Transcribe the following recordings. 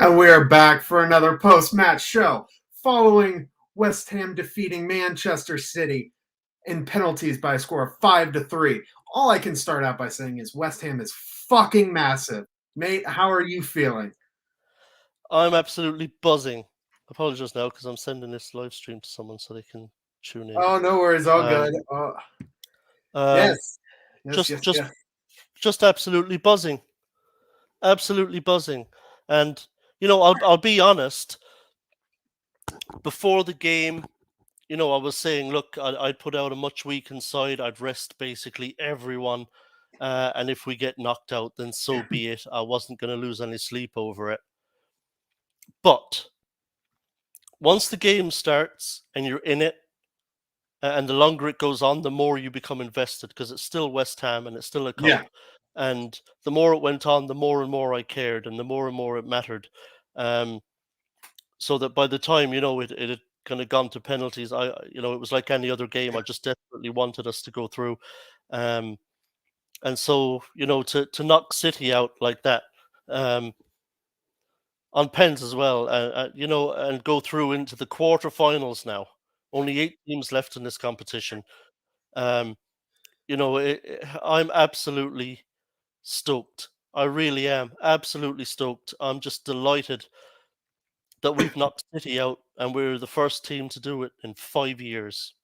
And we are back for another post-match show following West Ham defeating Manchester City in penalties by a score of 5-3. All I can start out by saying is West Ham is fucking massive. Mate, how are you feeling? I'm absolutely buzzing. Apologies now because I'm sending this live stream to someone so they can tune in. Oh, no worries, all Um, good. um, Yes. just absolutely buzzing, absolutely buzzing. And I'll be honest. Before the game, I was saying, look, I'd put out a much weakened side. I'd rest basically everyone, and if we get knocked out, then so be it. I wasn't going to lose any sleep over it. But once the game starts and you're in it, and the longer it goes on, the more you become invested because it's still West Ham and it's still a cup. Yeah. And the more it went on, the more and more I cared, and the more it mattered. So that by the time it had kind of gone to penalties, it was like any other game. I just desperately wanted us to go through, and so to knock City out like that. On pens as well, and go through into the quarterfinals now. Only 8 teams left in this competition. I'm absolutely stoked. I really am absolutely stoked. I'm just delighted that we've knocked City out and we're the first team to do it in 5 years.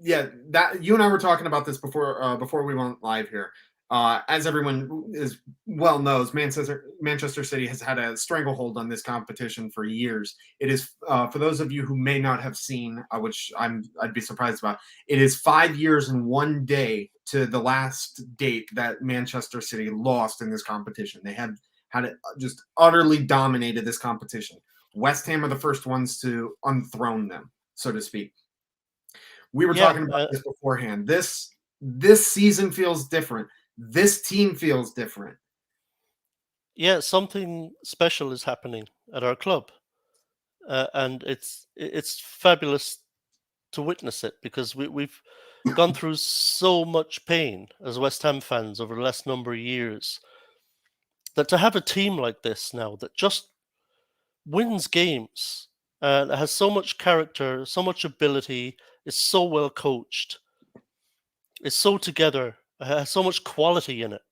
Yeah, that you and I were talking about this before we went live here. As everyone is well knows, Manchester City has had a stranglehold on this competition for years. It is for those of you who may not have seen, which I'd be surprised about. It is 5 years and 1 day to the last date that Manchester City lost in this competition. They had it just utterly dominated this competition. West Ham are the first ones to unthrone them, so to speak. We were talking about this beforehand. This season feels different. This team feels different. Yeah, something special is happening at our club, and it's fabulous to witness it because we've gone through so much pain as West Ham fans over the last number of years. That to have a team like this now that just wins games and has so much character, so much ability, is so well coached, is so together, has so much quality in it.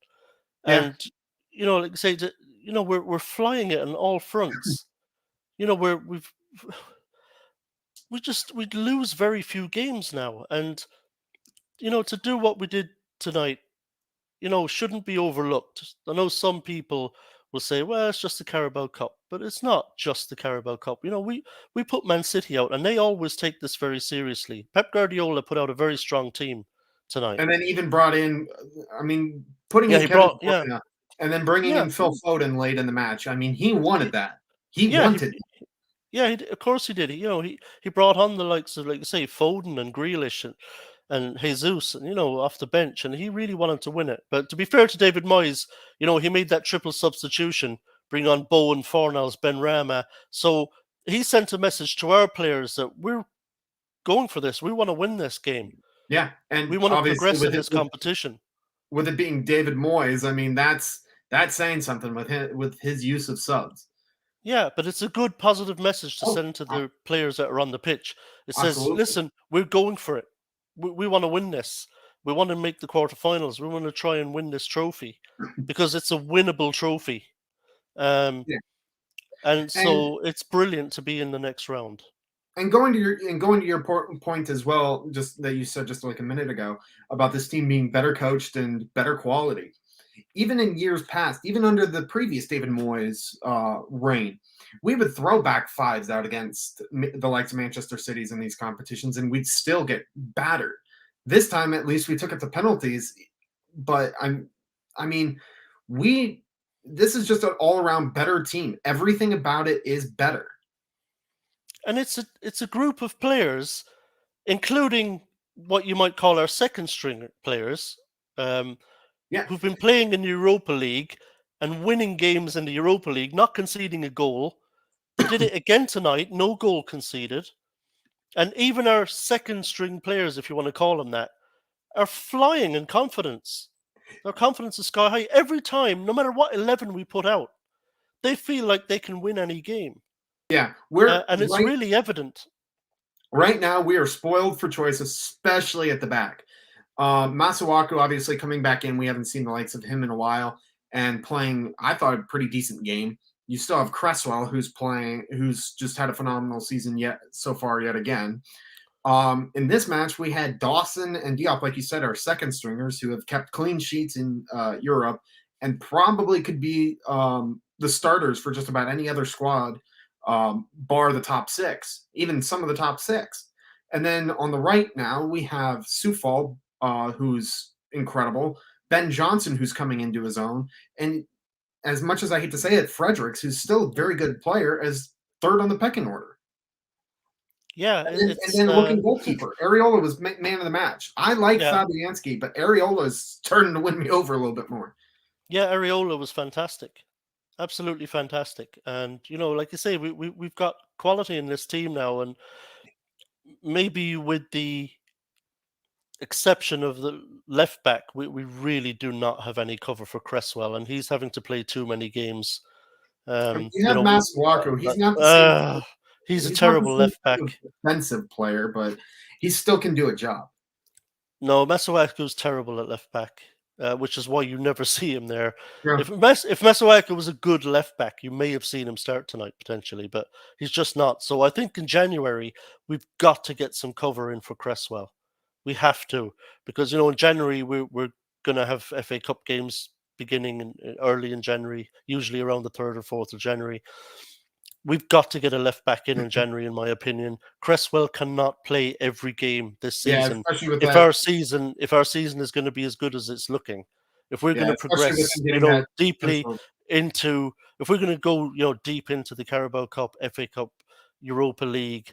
Yeah. And like I say, we're flying it on all fronts. We lose very few games now, and to do what we did tonight, shouldn't be overlooked. I know some people will say, well, it's just the Carabao Cup, but it's not just the Carabao Cup. We put Man City out, and they always take this very seriously. Pep Guardiola put out a very strong team tonight. And then even brought in, putting in Kevin De Bruyne and then bringing in Phil Foden late in the match. I mean, he wanted that. He wanted it. Yeah, of course he did. He brought on the likes of, like you say, Foden and Grealish and Jesus, and off the bench, and he really wanted to win it. But to be fair to David Moyes, he made that triple substitution, bring on Bowen, Fornals, Benrahma. So he sent a message to our players that we're going for this. We want to win this game. Yeah, and we want to progress in this competition. With it being David Moyes, I mean that's saying something with his use of subs. Yeah, but it's a good positive message to send to the players that are on the pitch. It says, listen, we're going for it. We want to win this. We want to make the quarterfinals. We want to try and win this trophy because it's a winnable trophy. And so it's brilliant to be in the next round. And going to your point as well, just that you said just like a minute ago about this team being better coached and better quality. Even in years past, even under the previous David Moyes reign, we would throw back fives out against the likes of Manchester Cities in these competitions, and we'd still get battered. This time, at least, we took it to penalties. But this is just an all-around better team. Everything about it is better. And it's a group of players, including what you might call our second string players, who've been playing in the Europa League and winning games in the Europa League, not conceding a goal. They did it again tonight, no goal conceded. And even our second string players, if you want to call them that, are flying in confidence. Their confidence is sky high every time, no matter what 11 we put out. they feel like they can win any game. Yeah, we're And it's really evident. right now. We are spoiled for choice, especially at the back. Masuaku obviously coming back in. We haven't seen the likes of him in a while and playing, I thought, a pretty decent game. You still have Cresswell, who's just had a phenomenal season yet so far yet again. In this match, we had Dawson and Diop, like you said, our second stringers who have kept clean sheets in Europe and probably could be the starters for just about any other squad, bar the top six, even some of the top six. And then on the right now, we have Sufal, who's incredible, Ben Johnson, who's coming into his own, and as much as I hate to say it, Fredericks, who's still a very good player, as third on the pecking order. Yeah, And then looking goalkeeper, Areola was man of the match. I like Fabianski, but Areola is starting to win me over a little bit more. Yeah, Areola was fantastic, absolutely fantastic. And like you say, we've got quality in this team now, and maybe with the exception of the left back, we really do not have any cover for Cresswell, and he's having to play too many games. You have Masuaku. He's not the same. He's a terrible left back. Defensive player, but he still can do a job. No, Masuaku's terrible at left back, which is why you never see him there. Yeah. If Masuaku was a good left back, you may have seen him start tonight potentially, but he's just not. So I think in January we've got to get some cover in for Cresswell. We have to, because in January we're going to have FA Cup games beginning early in January, usually around the 3rd or 4th of January. We've got to get a left back in January, in my opinion. Cresswell cannot play every game this season. Yeah, with if our season is going to be as good as it's looking, if we're going to progress, deeply into, if we're going to go, deep into the Carabao Cup, FA Cup, Europa League,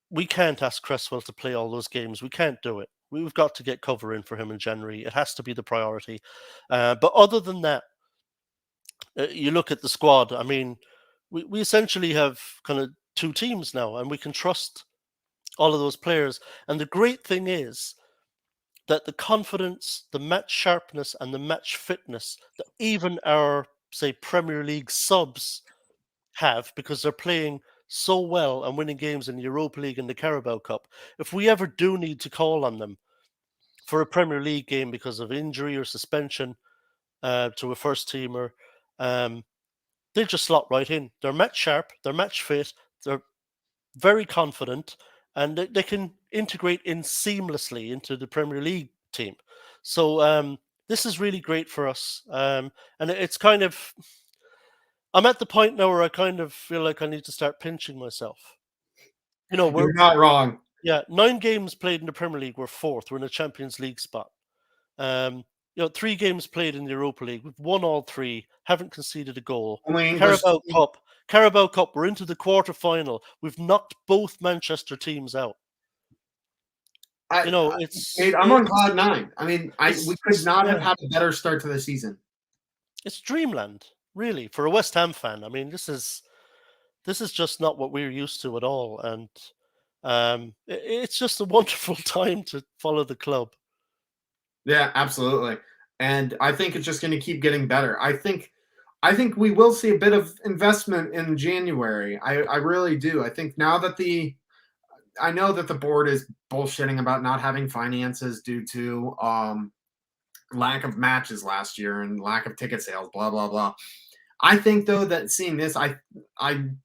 we can't ask Cresswell to play all those games. We can't do it. We've got to get cover in for him in January. It has to be the priority. But other than that, you look at the squad. I mean, we essentially have kind of two teams now, and we can trust all of those players. And the great thing is that the confidence, the match sharpness, and the match fitness that even our, say, Premier League subs have, because they're playing so well and winning games in the Europa League and the Carabao Cup. If we ever do need to call on them for a Premier League game because of injury or suspension to a first teamer, they'll just slot right in. They're match sharp, they're match fit, they're very confident, and they can integrate in seamlessly into the Premier League team. So this is really great for us. And it's kind of, I'm at the point now where I kind of feel like I need to start pinching myself. You're not wrong. Yeah, 9 games played in the Premier League, we're 4th. We're in a Champions League spot. 3 games played in the Europa League. We've won all 3. Haven't conceded a goal. Carabao Cup. We're into the quarter-final. We've knocked both Manchester teams out. I'm on cloud 9. I mean, we could not have had a better start to the season. It's dreamland, really, for a West Ham fan. I mean, this is just not what we're used to at all, and it's just a wonderful time to follow the club. Yeah, absolutely. And I think it's just going to keep getting better. I think we will see a bit of investment in January. I really do. I think now that I know that the board is bullshitting about not having finances due to lack of matches last year and lack of ticket sales, blah, blah, blah. I think, though, that seeing this, I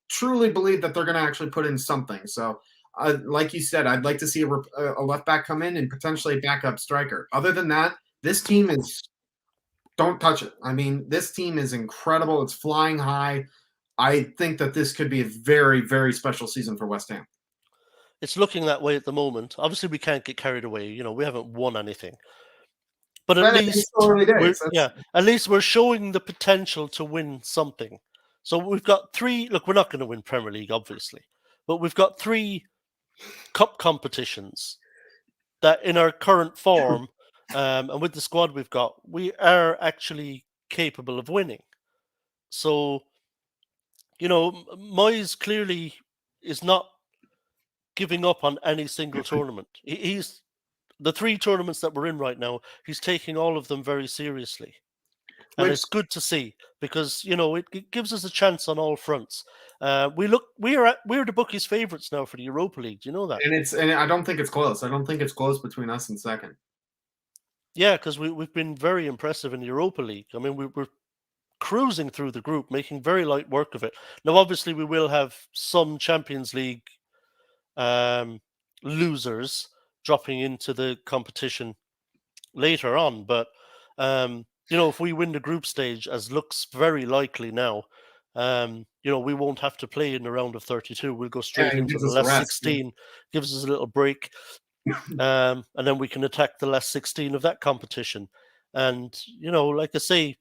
truly believe that they're going to actually put in something. So, like you said, I'd like to see a left back come in and potentially a backup striker. Other than that, this team is – don't touch it. I mean, this team is incredible. It's flying high. I think that this could be a very, very special season for West Ham. It's looking that way at the moment. Obviously, we can't get carried away. We haven't won anything. But at least we're showing the potential to win something. So we've got 3. Look, we're not going to win Premier League, obviously, but we've got 3 cup competitions that, in our current form, and with the squad we've got, we are actually capable of winning. So, Moyes clearly is not giving up on any single tournament. He's the 3 tournaments that we're in right now, he's taking all of them very seriously. and Which it's good to see because it gives us a chance on all fronts. We're the bookies' favourites now for the Europa League. Do you know that? and I don't think it's close. I don't think it's close between us and second. Yeah, because we've been very impressive in the Europa League. I mean, we're cruising through the group, making very light work of it. Now, obviously, we will have some Champions League um, losers dropping into the competition later on, but if we win the group stage, as looks very likely now, we won't have to play in the round of 32. We'll go Yeah, straight it into gives the us a last rest. Yeah. 16, gives us a little break, and then we can attack the last 16 of that competition. And like I say,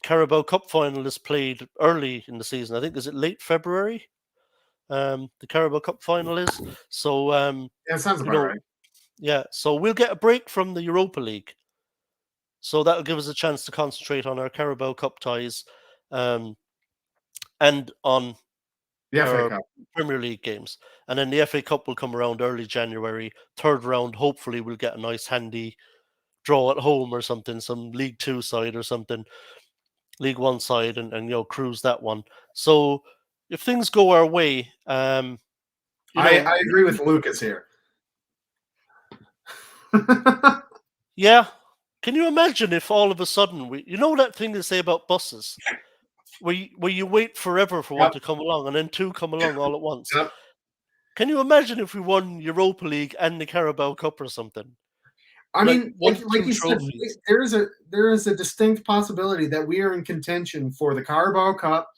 Carabao Cup final is played early in the season. I think is it late February? The Carabao Cup final is. So Yeah, sounds you about know, right. yeah. So we'll get a break from the Europa League. So that'll give us a chance to concentrate on our Carabao Cup ties, and on The FA our Cup. Premier League games. And then the FA Cup will come around early January. Third round, hopefully, we'll get a nice handy draw at home or something, some League Two side or something, League One side, and cruise that one. So if things go our way, you know, I agree with Lucas here. yeah. Can you imagine if all of a sudden that thing they say about buses, where you wait forever for one Yep, to come along and then two come along all at once? yep. Can you imagine if we won Europa League and the Carabao Cup or something? I Like mean, like won like two you said, trophies. there is a distinct possibility that we are in contention for the Carabao Cup,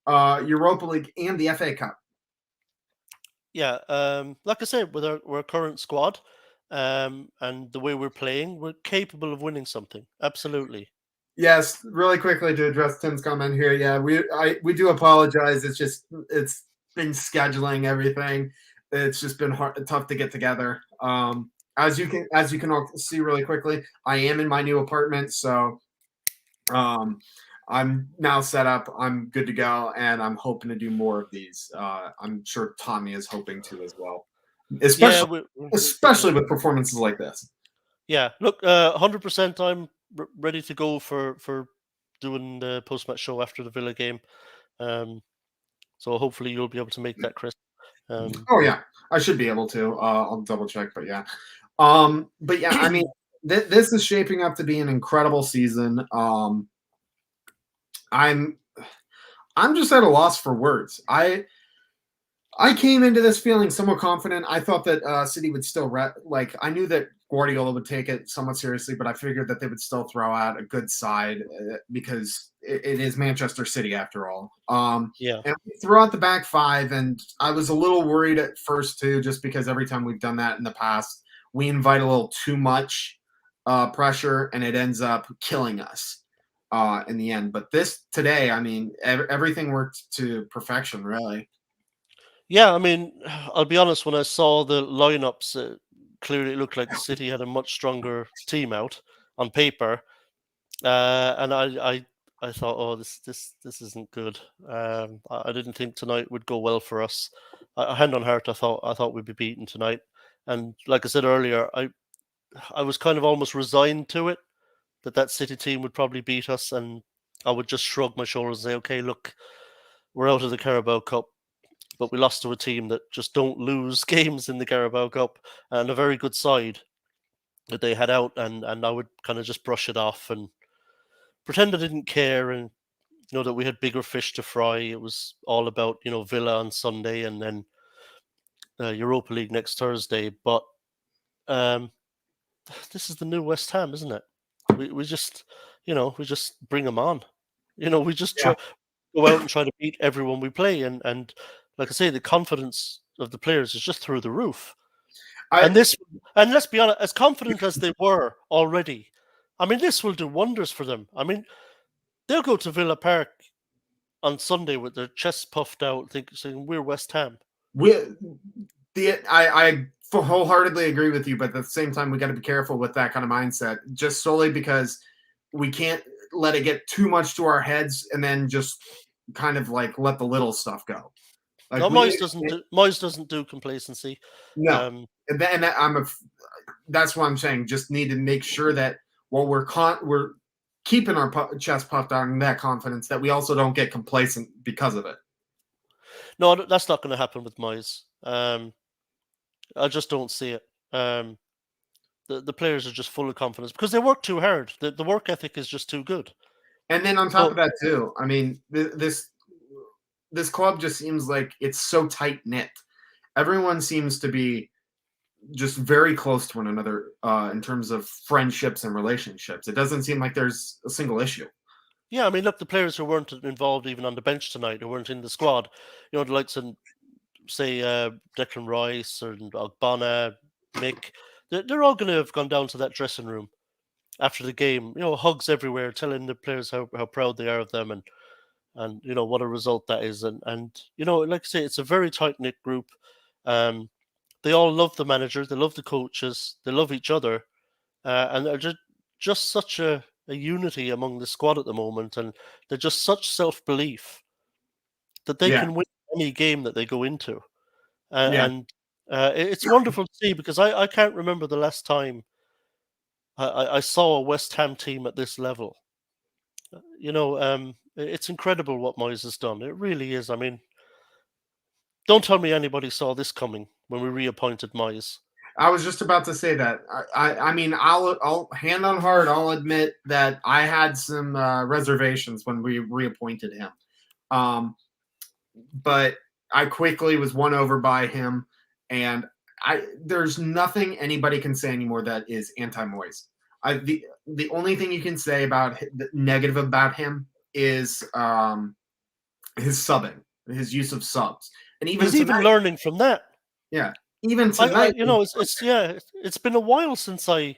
Europa League, and the FA Cup. Yeah, like I said, with our current squad, and the way we're playing, we're capable of winning something. Absolutely. Yes, really quickly to address Tim's comment here. Yeah, we do apologize. It's been scheduling everything. It's just been tough to get together. As you can all see really quickly, I am in my new apartment, so um, I'm now set up. I'm good to go, and I'm hoping to do more of these. I'm sure Tommy is hoping to as well, Yeah, especially yeah, with performances like this. yeah. Look, 100%. I'm ready to go for doing the post match show after the Villa game. Um, so hopefully you'll be able to make that, Chris. Um, Oh yeah, I should be able to. I'll double check, but yeah. But yeah, I mean, this is shaping up to be an incredible season. I'm I'm just at a loss for words. I came into this feeling somewhat confident. I thought that City would still I knew that Guardiola would take it somewhat seriously, but I figured that they would still throw out a good side because it is Manchester City after all. yeah, And we threw out the back five, and I was a little worried at first too, just because every time we've done that in the past, we invite a little too much pressure, and it ends up killing us in the end. But this today, I mean, everything worked to perfection, really. yeah. I mean, I'll be honest. When I saw the lineups, clearly it looked like City had a much stronger team out on paper. And I thought, oh, this isn't good. I didn't think tonight would go well for us. Hand on heart, I thought we'd be beaten tonight. And like I said earlier, I was kind of almost resigned to it that City team would probably beat us, and I would just shrug my shoulders and say, okay, look, we're out of the Carabao Cup, but we lost to a team that just don't lose games in the Carabao Cup, and a very good side that they had out, and I would kind of just brush it off and pretend I didn't care, and that we had bigger fish to fry. It was all about Villa on Sunday and then Europa League next Thursday. But um, this is the new West Ham, isn't it? We just we just bring them on. We just Yeah. go out and try to beat everyone we play, and like I say, the confidence of the players is just through the roof. I And this, and let's be honest, as confident as they were already, I mean, this will do wonders for them. I mean, they'll go to Villa Park on Sunday with their chests puffed out, saying we're West Ham. we I wholeheartedly agree with you, but at the same time, we got to be careful with that kind of mindset, just solely because we can't let it get too much to our heads, and then just kind of like let the little stuff go. Like No, we Moyes doesn't do complacency. no, Um, that's what I'm saying. Just need to make sure that while we're keeping our chest puffed out and that confidence that we also don't get complacent because of it. No, that's not going to happen with Moyes. I just don't see it. The players are just full of confidence because they work too hard. The work ethic is just too good. And then on top So of that too, I mean, this club just seems like it's so tight knit. Everyone seems to be just very close to one another in terms of friendships and relationships. It doesn't seem like there's a single issue. yeah, I mean, look, the players who weren't involved even on the bench tonight, who weren't in the squad, the likes of say Declan Rice or Ogbonna, Mick, they're all going to have gone down to that dressing room after the game. Hugs everywhere, telling the players how proud they are of them, and what a result that is, and like I say, it's a very tight knit group. They all love the manager, they love the coaches, they love each other, and they're just such a unity among the squad at the moment, and they're just such self belief that they Yeah, can win any game that they go into, yeah. and it's wonderful to see because I can't remember the last time I saw a West Ham team at this level. It's incredible what Moyes has done. It really is. I mean, don't tell me anybody saw this coming when we reappointed Moyes. I was just about to say that. I mean, I'll hand on heart, I'll admit that I had some reservations when we reappointed him. But I quickly was won over by him, and there's nothing anybody can say anymore that is anti-Moyes. The only thing you can say about negative about him is his subbing, his use of subs, and even He's even tonight, learning from that. yeah, even I tonight, it's been a while since I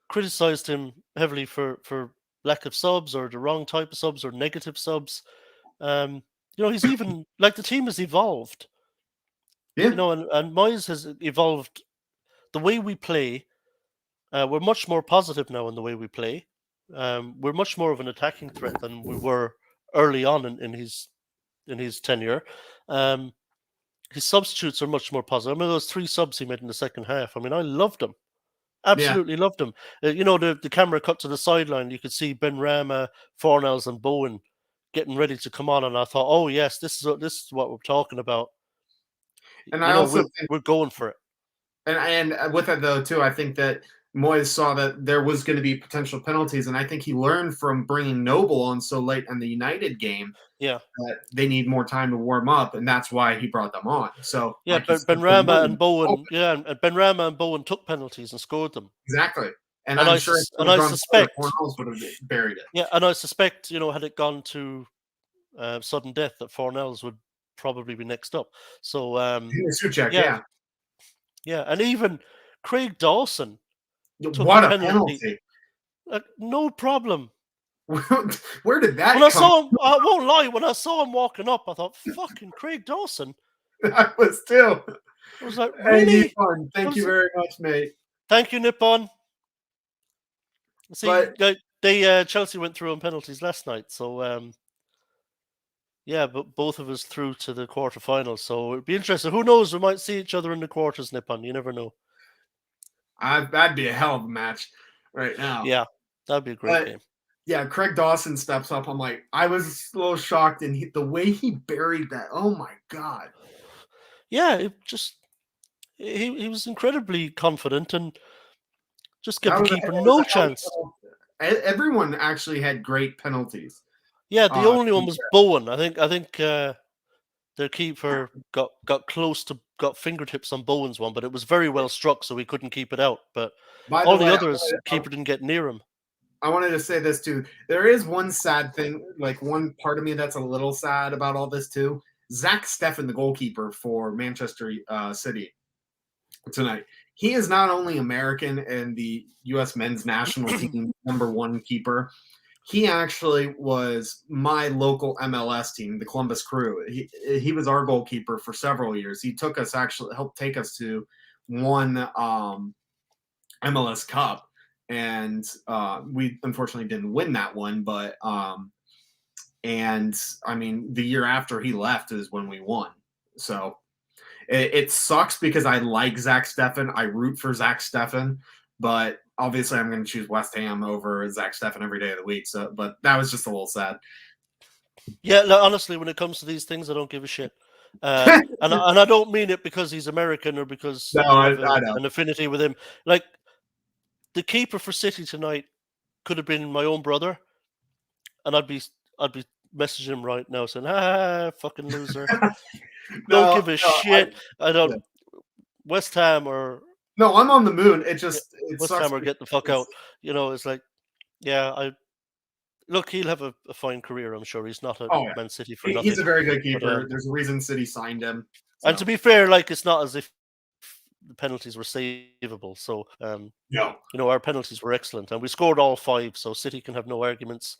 criticized him heavily for lack of subs or the wrong type of subs or negative subs. He's even like the team has evolved. yeah, And Moyes has evolved the way we play. We're much more positive now in the way we play. We're much more of an attacking threat than we were early on in his tenure. His substitutes are much more positive. I mean, those 3 subs he made in the second half. I mean, I loved them. yeah. Absolutely loved them. The camera cut to the sideline. You could see Ben Rama, Fornells, and Bowen getting ready to come on, and I thought, oh yes, this is what we're talking about. And I also think, We're going for it. and with that though too, I think that Moyes saw that there was going to be potential penalties, and I think he learned from bringing Noble on so late in the United game Yeah, that they need more time to warm up, and that's why he brought them on. So, yeah. like he said, Ben for Rama and Bowen, Bowen, yeah, and Ben Rama and Bowen took penalties and scored them. exactly. And And I'm I sure if it would and have I gone further, suspect, Cornels would have buried it. yeah, and I suspect, had it gone to sudden death, that Fornells would probably be next up. So, Suchek, yeah, yeah. yeah, and even Craig Dawson took a What a penalty, penalty! no problem. Where did When that I come saw him, I won't lie. When I saw him walking up, I thought, "Fucking Craig Dawson." from? I was too. I was like, Hey, "Really?" Nippon, I thank you was, very much, mate. Thank you, Nippon. See, But they Chelsea went through on penalties last night, so yeah, but both of us through to the quarterfinals. So it'd be interesting. Who knows? We might see each other in the quarters, Nippon. You never know. that'd be a hell of a match right now. Yeah, that'd be a great But game. yeah, Craig Dawson steps up. I'm like, I was a little shocked, and the way he buried that. Oh my god! Yeah, it just he was incredibly confident and just give That the was keeper it was no a hell of chance. everyone actually had great penalties. Yeah, the only To one be was fair. Bowen. I think their keeper got close to got fingertips on Bowen's one, but it was very well struck, so he couldn't keep it out. But By the all the way, others, keeper didn't get near him. I wanted to say this too. There is one sad thing, like one part of me that's a little sad about all this too. Zach Steffen, the goalkeeper for Manchester City tonight, he is not only American and the U.S. men's national team #1 keeper. He actually was my local MLS team, the Columbus Crew. He was our goalkeeper for several years. He took us actually helped take us to one MLS Cup, and we unfortunately didn't win that one. But and I mean, the year after he left is when we won. So it sucks because I like Zach Steffen. I root for Zach Steffen, but obviously I'm going to choose West Ham over Zach Steffen every day of the week. So, but that was just a little sad. Yeah, no, honestly, when it comes to these things, I don't give a shit. And I don't mean it because he's American or because No, I have I know. an affinity with him. Like the keeper for City tonight could have been my own brother, and I'd be messaging him right now saying, "Ah, fucking loser, don't No, give a no, shit." I don't yeah. West Ham or No, I'm on the moon. yeah, It West sucks Ham or get the fuck out. because It's like, yeah, I look. He'll have a fine career, I'm sure. He's not at oh yeah, Man City for he's nothing. a very good But keeper. There's a reason City signed him. and to So be fair, like it's not as if the penalties were savable. So no, our penalties were excellent, and we scored all five, so City can have no arguments.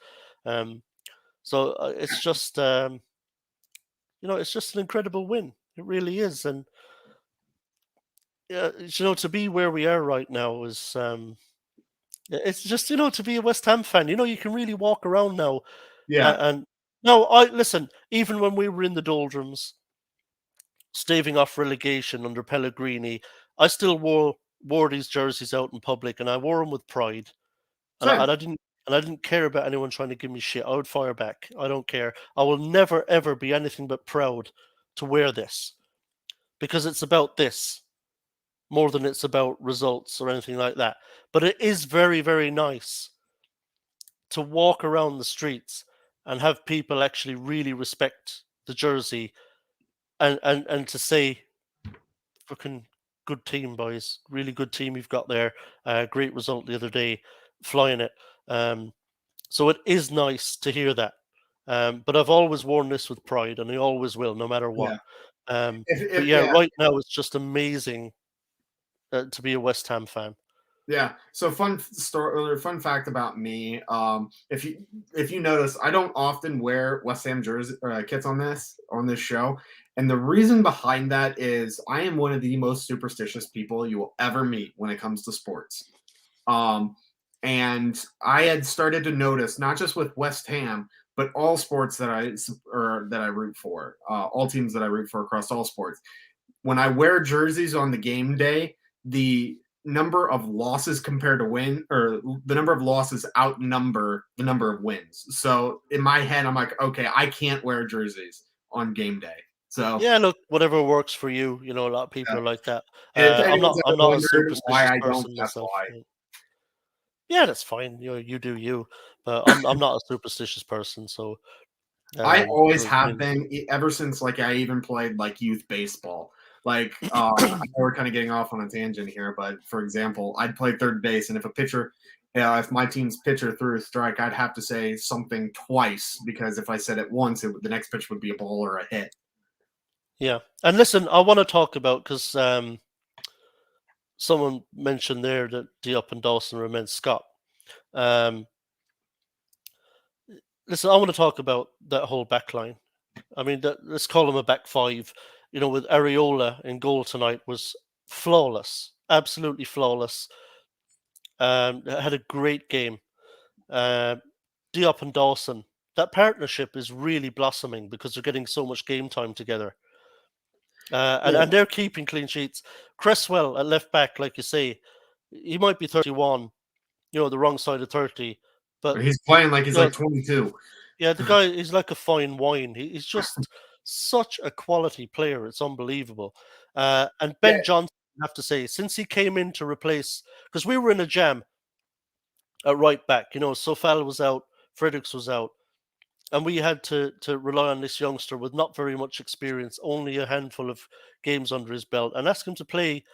Um, so it's just an incredible win. It really is, and to be where we are right now is it's just to be a West Ham fan. You can really walk around now, yeah, and no, I listen. Even when we were in the doldrums, staving off relegation under Pellegrini, I still wore these jerseys out in public, and I wore them with pride. And I, same. and I didn't and I didn't care about anyone trying to give me shit. I would fire back. I don't care. I will never ever be anything but proud to wear this because it's about this more than it's about results or anything like that. But it is very, very nice to walk around the streets and have people actually really respect the jersey and to say, fucking good team, boys. Really good team you've got there. Great result the other day, flying it. So it is nice to hear that. But I've always worn this with pride, and I always will, no matter what. Yeah, But if yeah, yeah, right now it's just amazing to be a West Ham fan. yeah. So fun story or fun fact about me. If you notice, I don't often wear West Ham jersey kits on this show, and the reason behind that is I am one of the most superstitious people you will ever meet when it comes to sports. Um, and I had started to notice not just with West Ham, but all sports that I root for, all teams that I root for across all sports. When I wear jerseys on the game day, the number of losses compared to win or the number of losses outnumber the number of wins. So in my head, I'm like, okay, I can't wear jerseys on game day. So Yeah, look, whatever works for you. A lot of people yeah. are like that. If I'm anyone's not. ever I'm not a wondered why superstitious I don't, person that's myself. why. Yeah, that's fine. You do you. But I'm not a superstitious person. So I always I have mean, been ever since like I even played like youth baseball. Like I know we're kind of getting off on a tangent here, but for example, I'd play third base, and if my team's pitcher threw a strike, I'd have to say something twice because if I said it once, the next pitch would be a ball or a hit. yeah. And listen, I want to talk about because someone mentioned there that Diop and Dawson remain Scott. Um, Listen, I want to talk about that whole back line. I mean, let's call them a back five. With Areola in goal tonight was flawless, absolutely flawless. Had a great game. Uh, Diop and Dawson, that partnership is really blossoming because they're getting so much game time together. And they're keeping clean sheets. Cresswell at left back, like you say, he might be 31, the wrong side of 30, but He's playing like he's you know, like 22. yeah, the guy is like a fine wine. He's just such a quality player. It's unbelievable. And Yeah, Ben Johnson, I have to say, since he came in to replace, because we were in a jam at right back, Sofal was out, Fredericks was out, and we had to rely on this youngster with not very much experience, only a handful of games under his belt, and ask him to play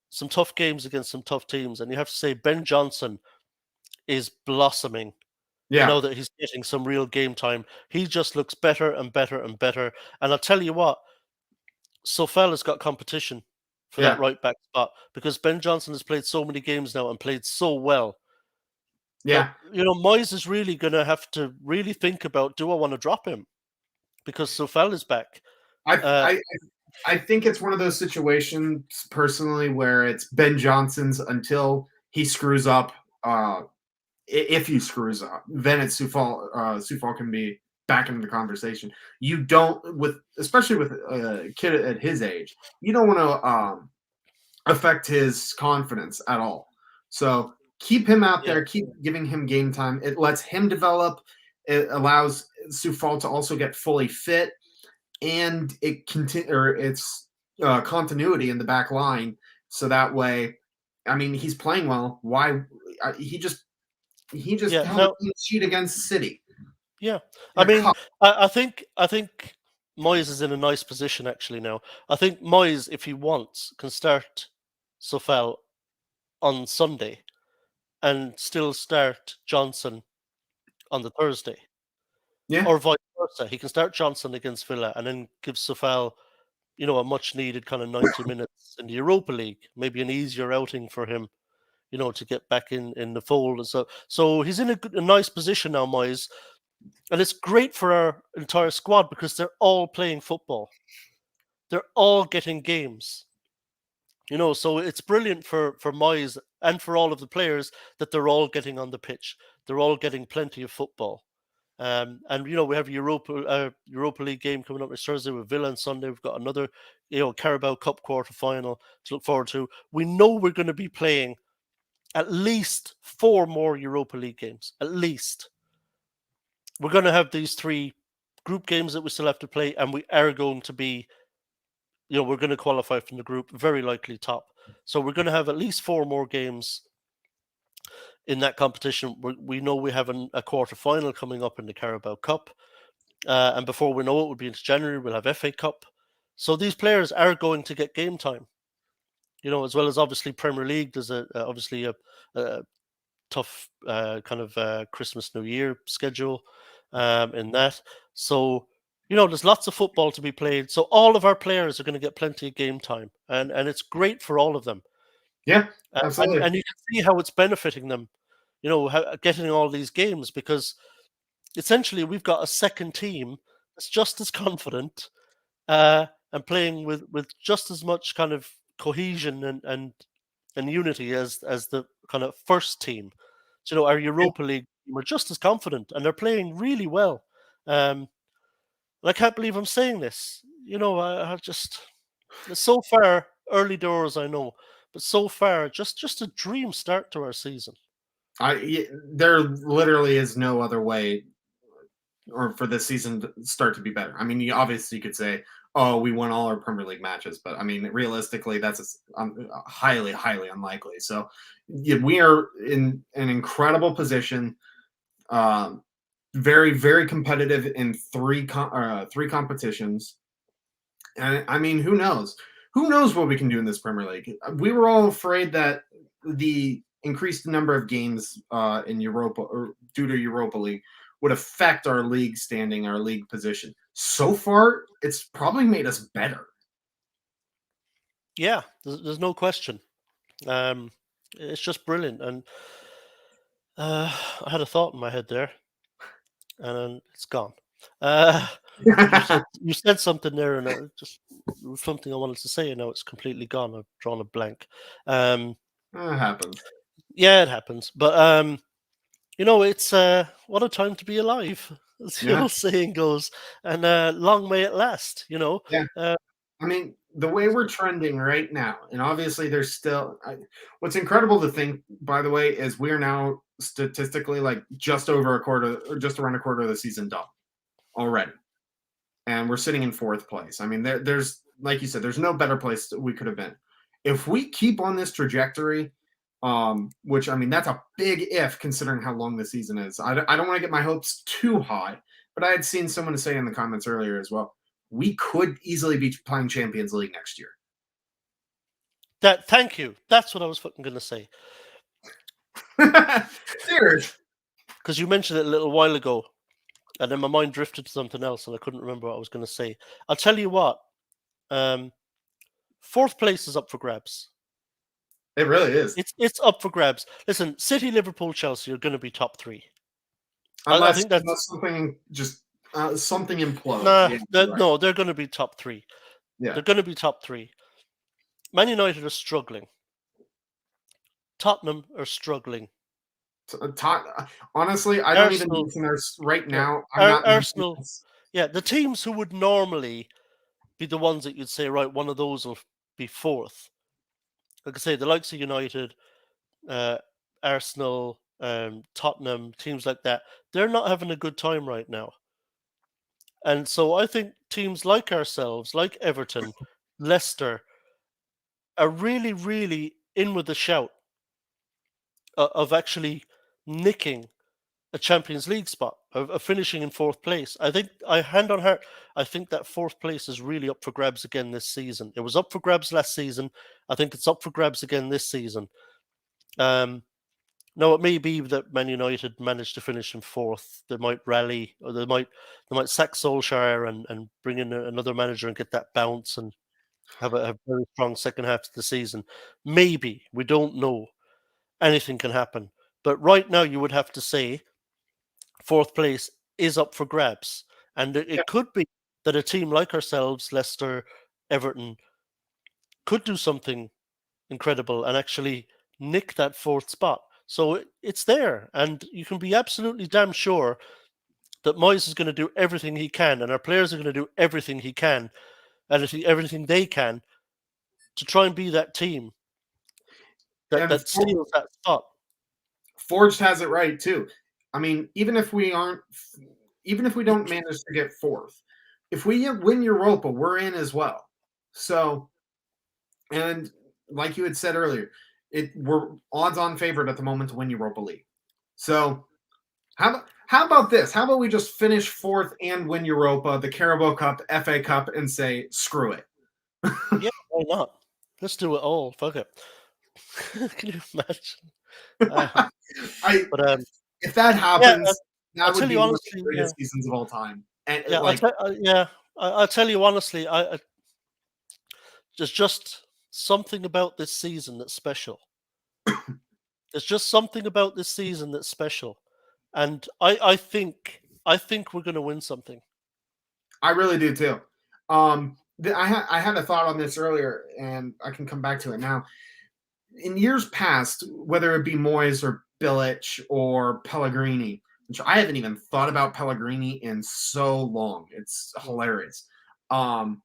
some tough games against some tough teams. And you have to say, Ben Johnson is blossoming. yeah, That he's getting some real game time. He just looks better and better and better. And I'll tell you what, Sofel has got competition for that yeah, right back spot because Ben Johnson has played so many games now and played so well that yeah. Moyes is really going to have to really think about, do I want to drop him because Sofel is back? I Uh, I I think it's one of those situations personally where it's Ben Johnson's until he screws up. If he screws up, then it's Sufal. Sufal can be back into the conversation. You don't especially with a kid at his age, you don't want to affect his confidence at all. So keep him out Yeah, there, keep giving him game time. It lets him develop. It allows Sufal to also get fully fit, and it's continuity in the back line. So that way, I mean, he's playing well. Why he just yeah. held a Now, clean sheet against City yeah. in I a mean, cup. I think Moyes is in a nice position actually now. I think Moyes, if he wants, can start Sofel on Sunday and still start Johnson on the Thursday, Yeah, or vice versa. He can start Johnson against Villa and then give Sofel, a much needed kind of 90 minutes in the Europa League, maybe an easier outing for him, to get back in the fold. And so he's in a nice position now, Moyes, and it's great for our entire squad because they're all playing football. They're all getting games. So it's brilliant for Moyes and for all of the players that they're all getting on the pitch. They're all getting plenty of football. And we have Europa League game coming up this Thursday with Villa, and Sunday we've got another Carabao Cup quarter final to look forward to. We know we're going to be playing at least 4 more Europa League games. At least we're going to have these 3 group games that we still have to play, and we are going to be, we're going to qualify from the group, very likely top. So we're going to have at least 4 more games in that competition. We know we have a quarter final coming up in the Carabao Cup. And before we know it, we'll be into January, we'll have FA Cup. So these players are going to get game time, as well as obviously Premier League. There's obviously a tough kind of Christmas, New Year schedule in that. So, there's lots of football to be played. So all of our players are going to get plenty of game time. And it's great for all of them. yeah, And, absolutely. and you can see how it's benefiting them, getting all these games, because essentially we've got a second team that's just as confident and playing with just as much kind of cohesion and unity as the kind of first team. So, our Europa League team are just as confident and they're playing really well. And I can't believe I'm saying this. I just so far early doors, I know, but so far just a dream start to our season. There literally is no other way or for this season to start to be better. I mean, you obviously could say, "Oh, we won all our Premier League matches," but I mean, realistically, that's highly, highly unlikely. So, yeah, we are in an incredible position. Um, Very, very competitive in three competitions, and I mean, who knows? Who knows what we can do in this Premier League? We were all afraid that the increased number of games in Europa or due to Europa League would affect our league standing, our league position. So far, it's probably made us better. Yeah, there's no question. It's just brilliant. And I had a thought in my head there, and then it's gone. Uh, because you said something there, and it was something I wanted to say, and now it's completely gone. I've drawn a blank. Um, It happens. yeah, it happens. But it's what a time to be alive, as the Yeah, old saying goes, and long may it last. yeah. Uh, I mean, the way we're trending right now, and obviously there's still. What's incredible to think, by the way, is we are now statistically like just over a quarter, or just around a quarter of the season done already, and we're sitting in fourth place. I mean, there's like you said, there's no better place that we could have been. If we keep on this trajectory, which I mean, that's a big if considering how long the season is. I don't want to get my hopes too high, but I had seen someone say in the comments earlier as well, we could easily be playing Champions League next year. thank you. That's what I was fucking gonna say. Serious. Because you mentioned it a little while ago, and then my mind drifted to something else, and I couldn't remember what I was going to say. I'll tell you what. Um, Fourth place is up for grabs. It really is. It's up for grabs. Listen, City, Liverpool, Chelsea are going to be top 3. I Unless, think that's unless something just something implodes. nah. Yeah, you're right. No, they're going to be top 3. Yeah. They're going to be top 3. Man United are struggling. Tottenham are struggling. Honestly, I don't even Arsenal, mention theirs right yeah, now. I'm not mentioning Arsenal, this. yeah, the teams who would normally be the ones that you'd say, right, one of those will be fourth. Like I say, the likes of United, uh, Arsenal, Tottenham, teams like that, they're not having a good time right now. And so I think teams like ourselves, like Everton, Leicester, are really, really in with the shout of actually nicking a Champions League spot, of finishing in fourth place. I think, I hand on heart, I think that fourth place is really up for grabs again this season. It was up for grabs last season. I think it's up for grabs again this season. Now it may be that Man United managed to finish in fourth. They might rally, or they might sack Solskjaer and bring in another manager and get that bounce and have a very strong second half of the season. Maybe, we don't know. Anything can happen. But right now, you would have to say fourth place is up for grabs, and Yeah. it could be that a team like ourselves, Leicester, Everton, could do something incredible and actually nick that fourth spot. So it's there, and you can be absolutely damn sure that Moyes is going to do everything he can, and our players are going to do everything he can, and everything they can to try and be that team that And seals that spot. Forged has it right too. I mean, even if we don't manage to get fourth, if we win Europa, we're in as well. So, and like you had said earlier, we're odds-on favorite at the moment to win Europa League. So, how about this? How about we just finish fourth and win Europa, the Carabao Cup, FA Cup, and say screw it? Yeah, why not? Let's do it all. Fuck it. Can you imagine? I But if that yeah, happens, I'll that would tell be you one of the honestly. Yeah, greatest seasons of all time. And yeah. like I'll tell you honestly. There's just something about this season that's special. There's just something about this season that's special, and I think we're going to win something. I really do too. I had a thought on this earlier, and I can come back to it now. In years past, whether it be Moyes or Bilic or Pellegrini, which I haven't even thought about Pellegrini in so long, it's hilarious. Um,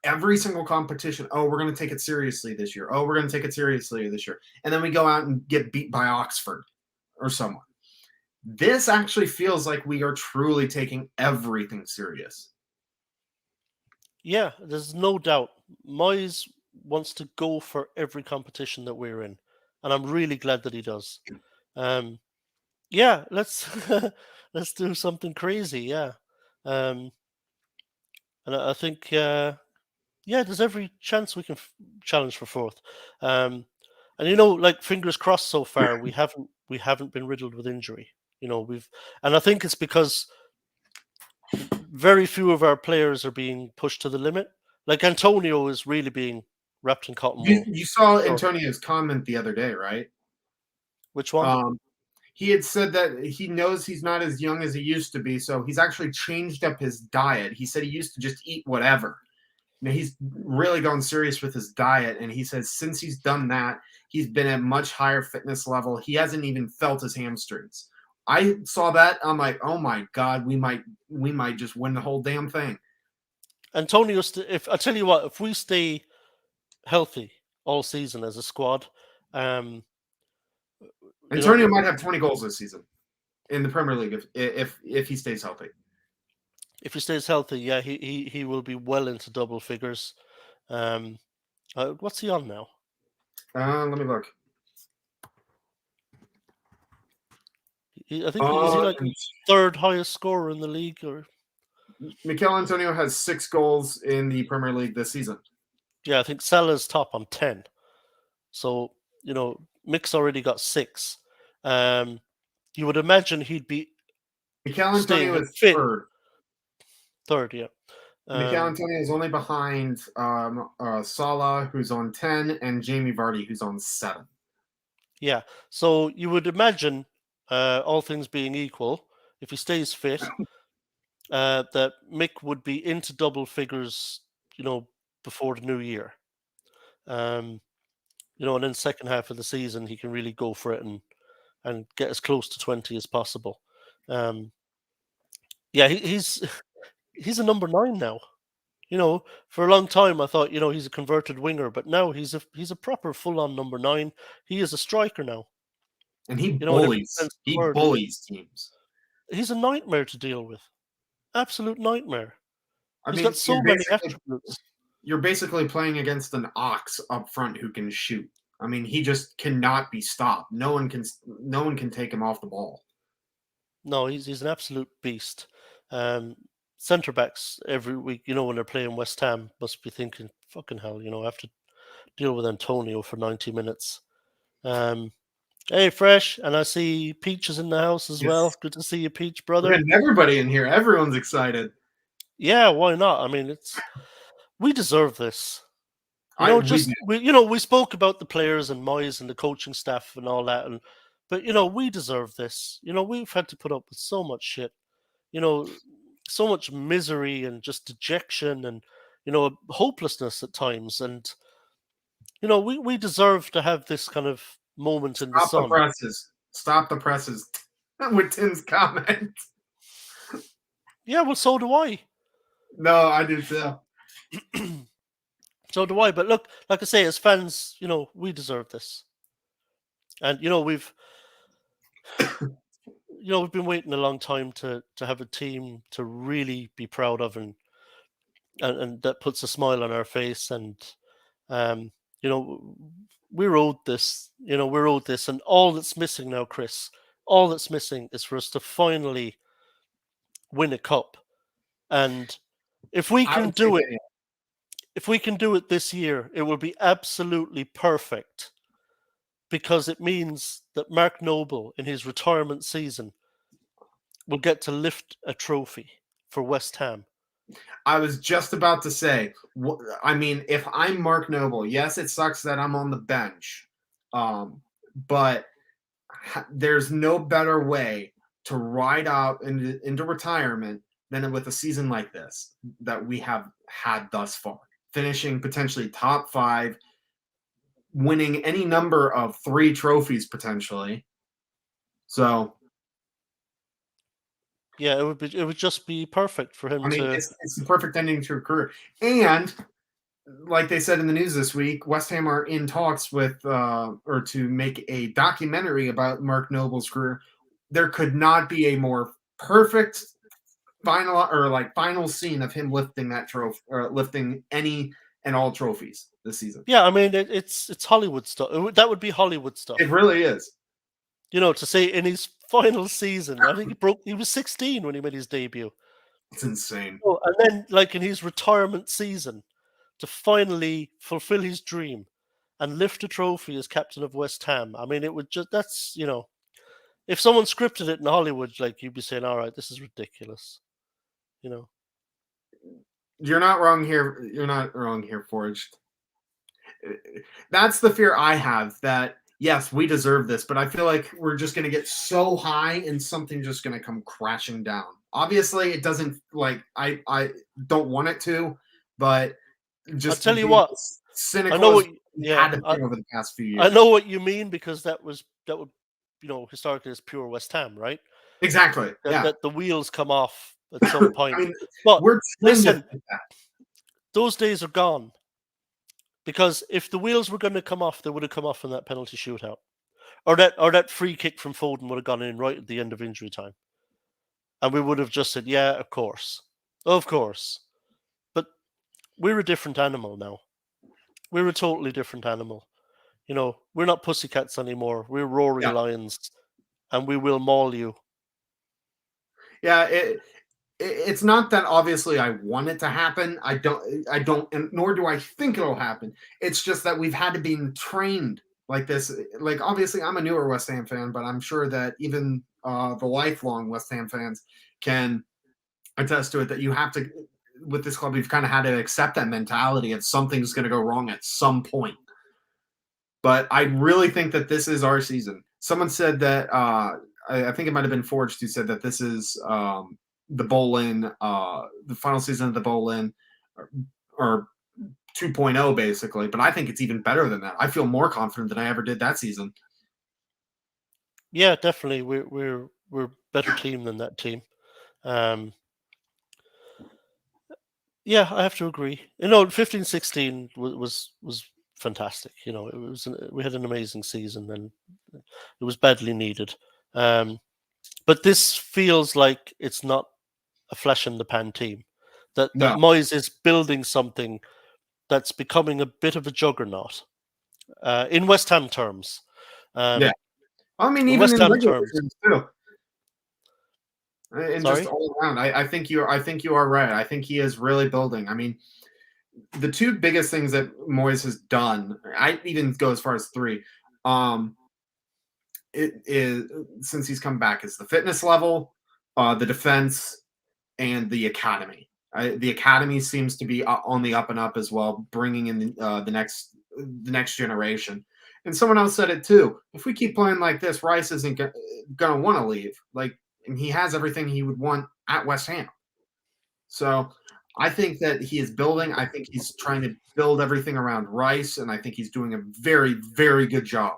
every single competition, oh, we're going to take it seriously this year. Oh, we're going to take it seriously this year, and then we go out and get beat by Oxford or someone. This actually feels like we are truly taking everything serious. Yeah, there's no doubt. Moyes wants to go for every competition that we're in, and I'm really glad that he does. Um, yeah, let's let's do something crazy. Yeah, um, and I think yeah, there's every chance we can challenge for fourth. Um, and like fingers crossed so far, we haven't been riddled with injury. And I think it's because very few of our players are being pushed to the limit. Like Antonio is really being wrapped in cotton You, wool. you saw So, Antonio's comment the other day, right? which one? Um, he had said that he knows he's not as young as he used to be, so he's actually changed up his diet. He said he used to just eat whatever. Now he's really gone serious with his diet, and he says since he's done that, he's been at much higher fitness level. He hasn't even felt his hamstrings. I saw that. I'm like, oh my god, we might just win the whole damn thing. Antonio, if I tell you what, if we stay healthy all season as a squad, um, Antonio might have 20 goals this season in the Premier League if he stays healthy. if he stays healthy, yeah, he will be well into double figures. Um, what's he on now? Let me look. I think is he like third highest scorer in the league, or Mikel Antonio has 6 goals in the Premier League this season. yeah, I think Salah's top on 10. So Mick's already got 6. You would imagine he'd be Mikel staying Antonio in is fifth, third. third, yeah. Mikel Antonio is only behind Salah, who's on 10, and Jamie Vardy, who's on 7. Yeah. So you would imagine, all things being equal, if he stays fit, that Mick would be into double figures, before the new year. And then second half of the season he can really go for it and get as close to 20 as possible. Yeah, he's a number 9 now. For a long time I thought, he's a converted winger, but now he's a proper full-on number 9. He is a striker now. And he You know, in every bullies. sense of the He word. bullies teams. He's a nightmare to deal with. Absolute nightmare. I He's mean, got so many attributes. you're basically playing against an ox up front who can shoot. I mean, he just cannot be stopped. No one can take him off the ball. No, he's an absolute beast. Centre backs every week, you know, when they're playing West Ham, must be thinking, "Fucking hell!" You know, I have to deal with Antonio for 90 minutes. Um, hey, Fresh, and I see Peach is in the house as Yes. well. Good to see you, Peach, We're brother. getting everybody in here. Everyone's excited. Yeah, why not? I mean, we deserve this. You know, We do. we spoke about the players and Moyes and the coaching staff and all that, but you know, we deserve this. You know, we've had to put up with so much shit. You know, so much misery and just dejection and hopelessness at times, and you know, we deserve to have this kind of moment in the Stop the sun. presses. Stop the presses. With Tim's comment. Yeah, well, so do I. No, I do too. So do I. But look, like I say, as fans, you know, we deserve this, and you know, we've been waiting a long time to have a team to really be proud of, and that puts a smile on our face, and um, you know, we're owed this. You know, we're owed this, and all that's missing now, Chris, all that's missing is for us to finally win a cup, and if we I can would say do it, that, if we can do it this year, it will be absolutely perfect because it means that Mark Noble in his retirement season will get to lift a trophy for West Ham. I was just about to say, I mean, if I'm Mark Noble, yes, it sucks that I'm on the bench, but there's no better way to ride out into retirement than with a season like this that we have had thus far, finishing potentially top 5, winning any number of 3 trophies potentially. So, Yeah, it would just be perfect for him I mean, to. it's the perfect ending to a career. And like they said in the news this week, West Ham are in talks with or to make a documentary about Mark Noble's career. There could not be a more perfect final scene of him lifting that trophy or lifting any and all trophies this season. Yeah, I mean it's Hollywood stuff. That would be Hollywood It stuff. really is. You know, to say in his final season, I think he was 16 when he made his debut. It's insane. Oh, and then like in his retirement season, to finally fulfill his dream and lift a trophy as captain of West Ham. I mean, it would just that's if someone scripted it in Hollywood, like you'd be saying, all right, this is ridiculous. You know. You're not wrong here. You're not wrong here, Forged. That's the fear I have that yes, we deserve this, but I feel like we're just going to get so high and something's just going to come crashing down. Obviously, it doesn't like I don't want it to, but I'll just tell you being what. as I cynical know as what. we Yeah, had to be over the past few I years. know what you mean because that would historically is pure West Ham, right? Exactly. That Yeah. that the wheels come off at some I point. mean, But we're trained to listen, think that. those days are gone because if the wheels were going to come off, they would have come off in that penalty shootout, or that free kick from Foden would have gone in right at the end of injury time, and we would have just said, "Yeah, of course, of course." But we're a different animal now. We're a totally different animal. You know, we're not pussycats anymore. We're roaring Yeah. lions, and we will maul you. Yeah. It's not that obviously I want it to happen. I don't, and nor do I think it'll happen. It's just that we've had to be trained like this. Like obviously, I'm a newer West Ham fan, but I'm sure that even the lifelong West Ham fans can attest to it. That you have to, with this club, you've kind of had to accept that mentality of something's going to go wrong at some point. But I really think that this is our season. Someone said that I think it might have been Forged who said that this is the Bolin, the final season of the Bolin, or 2.0 basically. But I think it's even better than that. I feel more confident than I ever did that season. Yeah, definitely. We're a better team than that team. Um, yeah, I have to agree. You know, 15-16 was fantastic. We had an amazing season, and it was badly needed. But this feels like it's not a flash in the pan team. That No, Moyes is building something that's becoming a bit of a juggernaut in West Ham terms. yeah. I mean, In even West in Ham regular terms, terms too, and just sorry. all around. I think you are right. I think he is really building. I mean, the two biggest things that Moyes has done, I even go as far as three. Um, it is since he's come back is the fitness level, the defense, and the academy. The academy seems to be on the up and up as well, bringing in the next generation. And someone else said it too. If we keep playing like this, Rice isn't gonna want to leave. Like, and he has everything he would want at West Ham. So I think that he is building. I think he's trying to build everything around Rice, and I think he's doing a very, very good job.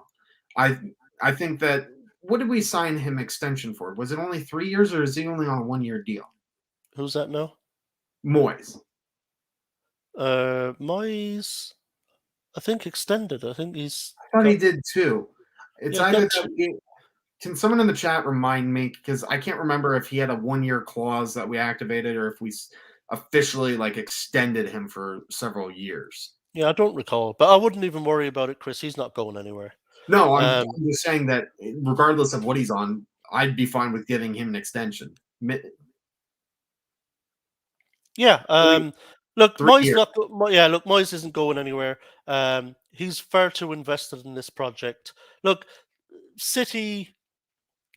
I I think that what did we sign him extension for? Was it only 3 years, or is he only on a 1 year deal? Who's that now? Moyes. Moyes, I think extended. I think he's I thought he got did too. It's yeah either got that can someone in the chat remind me, because I can't remember if he had a 1 year clause that we activated or if we officially like extended him for several years. yeah. I don't recall, but I wouldn't even worry about it, Chris. He's not going anywhere. No, Um, I'm just saying that regardless of what he's on, I'd be fine with giving him an extension. yeah. Three, Look, 3 years. Look, Moyes isn't going anywhere. He's far too invested in this project. Look, City,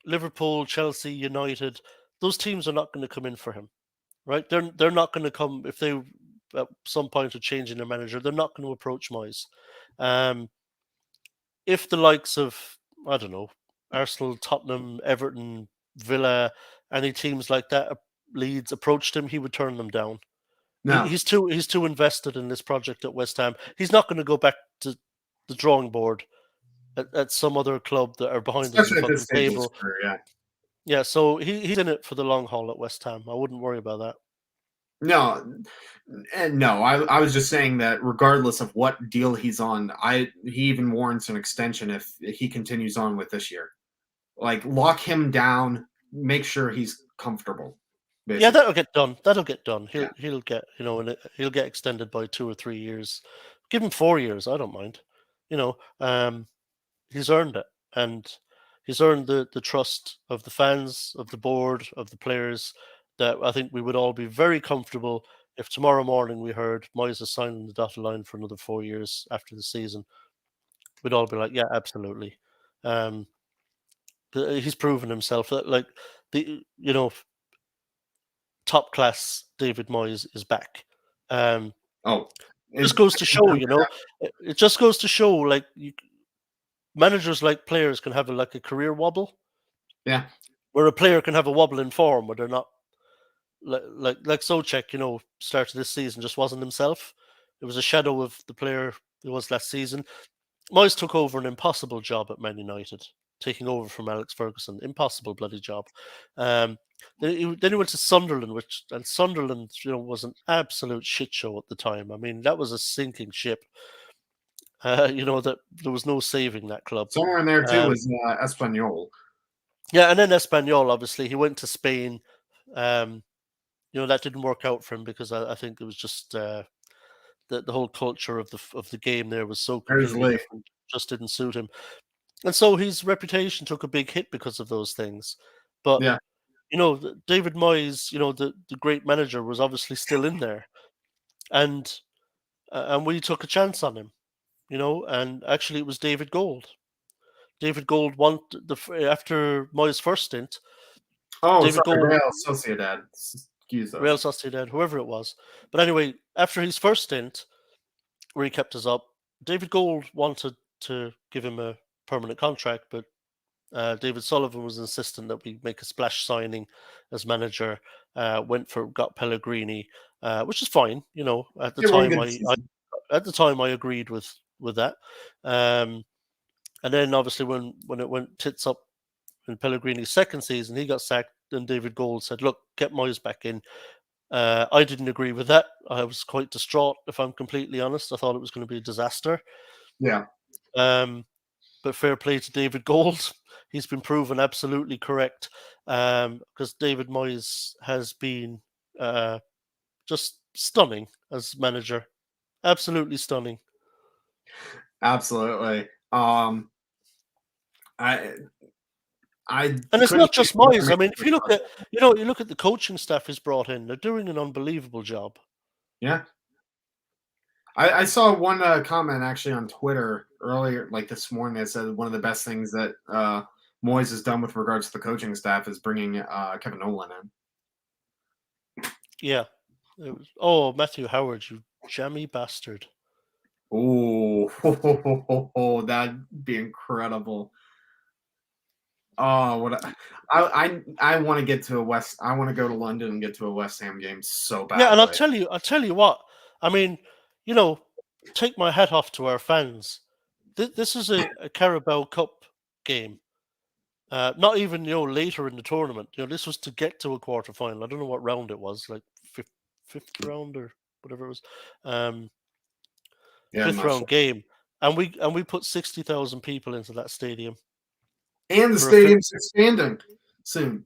Liverpool, Chelsea, United, those teams are not going to come in for him, right? They're not going to come if they at some point are changing their manager. They're not going to approach Moyes. Um, if the likes of I don't know Arsenal, Tottenham, Everton, Villa, any teams like that, Leeds approached him, he would turn them down. No, He's too invested in this project at West Ham. He's not going to go back to the drawing board at some other club that are behind us in especially at this fucking stage of his table. career. Yeah. Yeah, so he's in it for the long haul at West Ham. I wouldn't worry about that. No, and no, I was just saying that regardless of what deal he's on, he even warrants an extension if he continues on with this year. Like, lock him down, make sure he's comfortable. Yeah, Basically, that'll get done. That'll get done. yeah. He'll get and he'll get extended by 2 or 3 years. Give him 4 years. I don't mind. You know, he's earned it, and he's earned the trust of the fans, of the board, of the players. That I think we would all be very comfortable if tomorrow morning we heard Moyes is signing the dotted line for another 4 years after the season. We'd all be like, yeah, absolutely. Um, he's proven himself that like the top class David Moyes is back. Um, Oh, just it, goes to show, it just goes to show, like managers like players can have like a career wobble, yeah. where a player can have a wobble in form where they're not like Socek, started this season just wasn't himself. It was a shadow of the player he was last season. Moyes took over an impossible job at Man United, taking over from Alex Ferguson. Impossible bloody job. Um, then he went to Sunderland, and Sunderland, was an absolute shit show at the time. I mean, that was a sinking ship. That there was no saving that club. Somewhere in there too Um, was Espanol. yeah, and then Espanyol, obviously, he went to Spain. Um, that didn't work out for him because I think it was just the whole culture of the game there was so There's completely Lee. different. Just didn't suit him. And so his reputation took a big hit because of those things. But Yeah. David Moyes, the great manager, was obviously still in there, and we took a chance on him. And actually it was David Gold. David Gold after Moyes' first stint. Oh, David sorry, Gold, Real Sociedad. Excuse Real us. Sociedad, whoever it was. But anyway, after his first stint, where he kept us up, David Gold wanted to give him a permanent contract, but David Sullivan was insistent that we make a splash signing as manager. Got Pellegrini, which is fine. At the Did one time, good season. I agreed with that. And then obviously when it went tits up in Pellegrini's second season, he got sacked. And David Gold said, "Look, get Moyes back in." I didn't agree with that. I was quite distraught, if I'm completely honest. I thought it was going to be a disaster. Yeah, But fair play to David Gold. He's been proven absolutely correct because David Moyes has been just stunning as manager. Absolutely stunning. absolutely. I I And it's couldn't not think just of another Moyes. I mean, if you look manager. at you look at the coaching staff he's brought in, they're doing an unbelievable job. Yeah, I saw one comment actually on Twitter earlier, like this morning, that said one of the best things that Moyes has done with regards to the coaching staff is bringing Kevin Nolan in. Yeah. Oh, Matthew Howard, you jammy bastard. Oh, that'd be incredible. Oh, I want to get to a West. I want to go to London and get to a West Ham game so Yeah, and badly. I'll tell you what. I mean, you know, take my hat off to our fans. This is a Carabao Cup game. Not even later in the tournament. This was to get to a quarter final. I don't know what round it was, like fifth round or whatever it was. Yeah, I'm Fifth not round sure. game, and we put 60,000 people into that stadium And the for a fifth. stadium's expanding soon.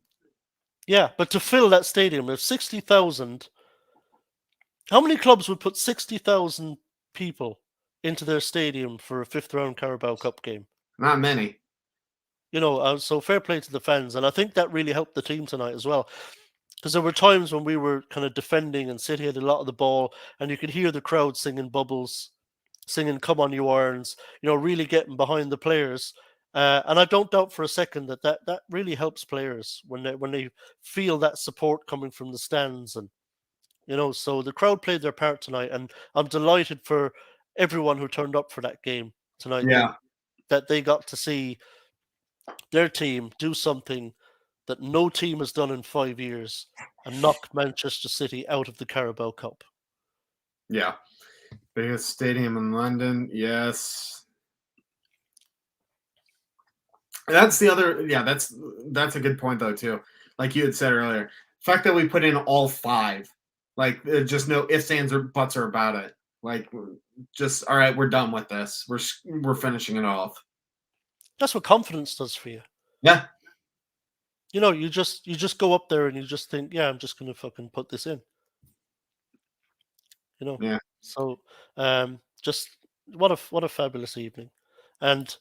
Yeah, but to fill that stadium, there's 60,000. How many clubs would put 60,000 people into their stadium for a fifth round Carabao Cup game? Not many. So fair play to the fans, and I think that really helped the team tonight as well. Because there were times when we were kind of defending and City had a lot of the ball, and you could hear the crowd singing bubbles, singing "Come on, you Irons," really getting behind the players. And I don't doubt for a second that really helps players when they feel that support coming from the stands, and so the crowd played their part tonight, and I'm delighted for everyone who turned up for that game tonight Yeah, that they got to see their team do something that no team has done in 5 years and knock Manchester City out of the Carabao Cup. yeah. Biggest stadium in London. Yes. That's the other. Yeah, that's a good point though too. Like you had said earlier, the fact that we put in all five, like just no ifs, ands, or buts are about it. Like just all right, we're done with this. We're finishing it off. That's what confidence does for you. Yeah, You just go up there and you just think, yeah, I'm just gonna fucking put this in. You know. yeah. So just what a fabulous evening. And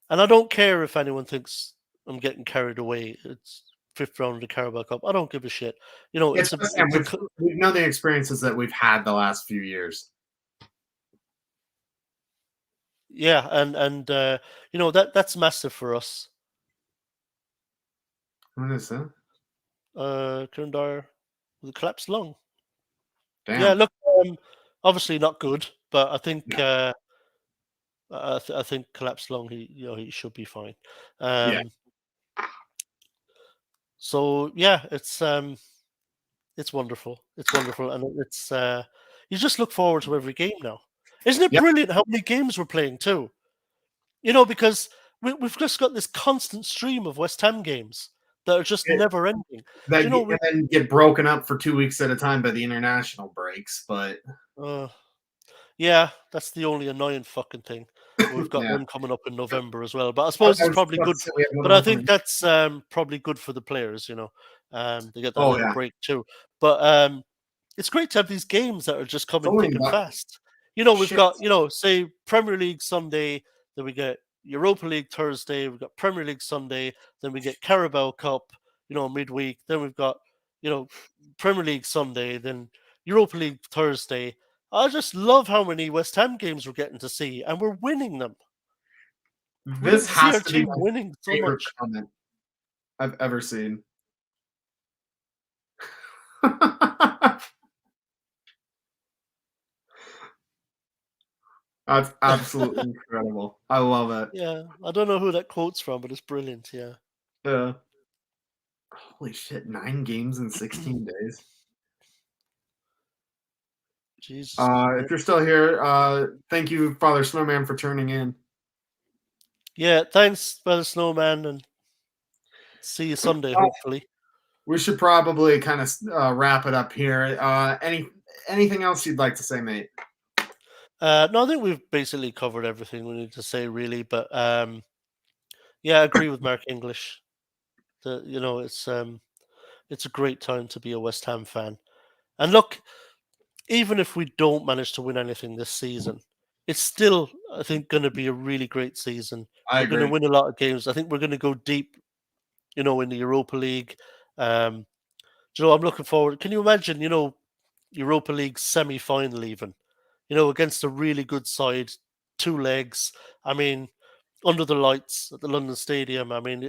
and I don't care if anyone thinks I'm getting carried away. It's fifth round of the Carabao Cup. I don't give a shit. It's West Ham. We know the experiences that we've had the last few years. Yeah, and that's massive for us. What is that? Kieran Dyer with a collapsed lung. Yeah, Damn. look, obviously not good, but I think Yeah. I think collapsed lung. He should be fine. Yeah. Um, so yeah, it's wonderful. It's wonderful, and it's you just look forward to every game now. Isn't it Yep. brilliant how many games we're playing too? Because we've just got this constant stream of West Ham games that are just It, never ending. that Do you know and then get broken up for 2 weeks at a time by the international breaks, but uh, Yeah, that's the only annoying fucking thing. We've got yeah. one coming up in November as well, but I I suppose it's was probably about to good. say we have another But I one think coming. that's probably good for the players. They get that Oh little yeah. break too. But it's great to have these games that are just It's coming only thick and about fast. We've shit. got say Premier League Sunday, then we get Europa League Thursday, we've got Premier League Sunday, then we get Carabao Cup, midweek. Then we've got you know Premier League Sunday, then Europa League Thursday. I just love how many West Ham games we're getting to see, and we're winning them. We get This to see has our to be team my winning so favorite much. comment I've ever seen. That's absolutely incredible. I love it. Yeah, I don't know who that quote's from, but it's brilliant. Yeah, Yeah. Holy shit, 9 games in 16 days. Jesus. Yeah, If you're still here, thank you, Father Snowman, for turning in. yeah. Thanks, Brother Snowman, and see you Sunday, hopefully. We should probably kind of wrap it up here. Anything else you'd like to say, mate? No, I think we've basically covered everything we need to say, really. But yeah, I agree with Mark English. It's a great time to be a West Ham fan. And look, even if we don't manage to win anything this season, it's still, I think, going to be a really great season. I We're going to agree. win a lot of games. I think we're going to go deep, in the Europa League. Um, I'm looking forward. Can you imagine, Europa League semi-final even, against a really good side, two legs. I mean, under the lights at the London Stadium. I mean,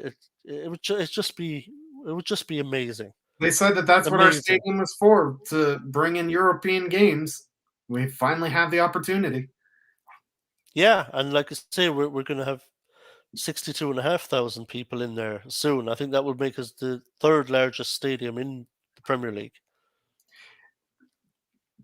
it would just be amazing, They said that that's what our amazing. stadium was for, to bring in European games. We finally have the opportunity. Yeah, and like I say, we're going to have 62,500 people in there soon. I think that would make us the third largest stadium in the Premier League.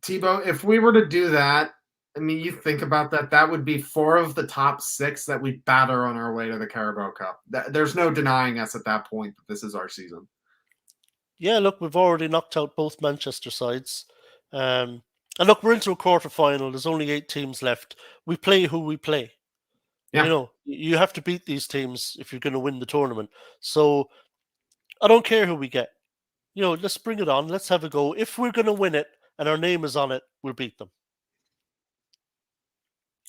Tebow, if we were to do that, I mean, you think about that, that would be 4 of the top 6 that we batter on our way to the Carabao Cup. There's no denying us at that point that this is our season. Yeah, look, we've already knocked out both Manchester sides. And look, we're into a quarter final. There's only 8 teams left. We play who we play. Yeah, You have to beat these teams if you're going to win the tournament. So I don't care who we get. Let's bring it on. Let's have a go. If we're going to win it and our name is on it, we'll beat them.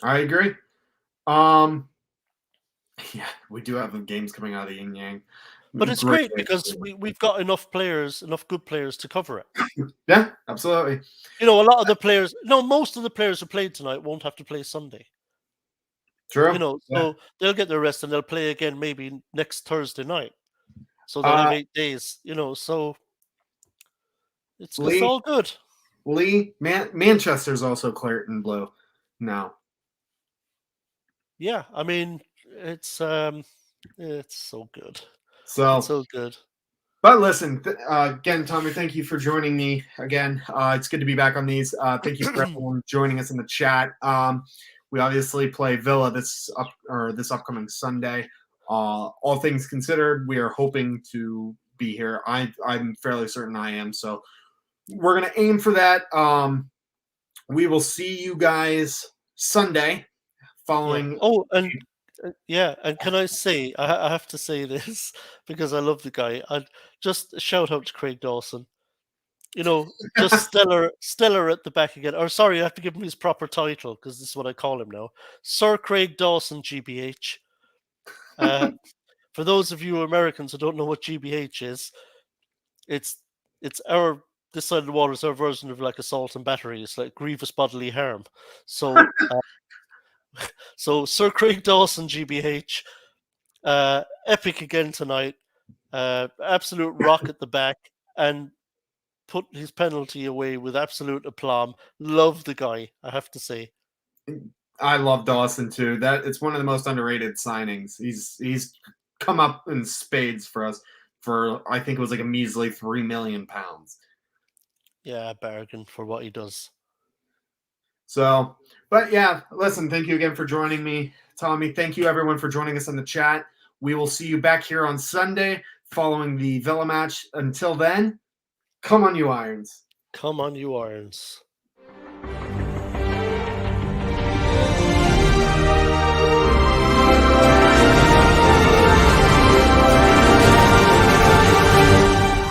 I agree. Um, yeah, we do have games coming out of the yin yang. But it's Great. great because we've got enough players, enough good players to cover it. Yeah, absolutely. A lot of the players, no, most of the players who played tonight won't have to play Sunday. True. Yeah. So they'll get their rest and they'll play again maybe next Thursday night. So they'll Uh, have 8 days, so it's Lee, all good. Manchester's also claret and blue now. Yeah, I mean, it's so good. So, It's so good. but listen, again, Tommy, thank you for joining me again. It's good to be back on these. Thank you for everyone joining us in the chat. We obviously play Villa this upcoming Sunday. All things considered, we are hoping to be here. I'm fairly certain I am. So we're gonna aim for that. We will see you guys Sunday Yeah. following. Oh, and yeah, and can I say, I have to say this because I love the guy. I just a shout out to Craig Dawson. Just stellar at the back again. Or sorry, I have to give him his proper title because this is what I call him now, Sir Craig Dawson, GBH. For those of you Americans who don't know what GBH is, it's our this side of the water is our version of like assault and battery. It's like grievous bodily harm. So, so Sir Craig Dawson, GBH, epic again tonight. Absolute rock at the back and put his penalty away with absolute aplomb. Love the guy, I have to say. I love Dawson too. That it's one of the most underrated signings. He's come up in spades for us for I think it was like a measly £3 million. Yeah, bargain for what he does. So, but yeah, listen, thank you again for joining me, Tommy. Thank you everyone for joining us in the chat. We will see you back here on Sunday following the Villa match. Until then, come on, you Irons. Come on, you Irons.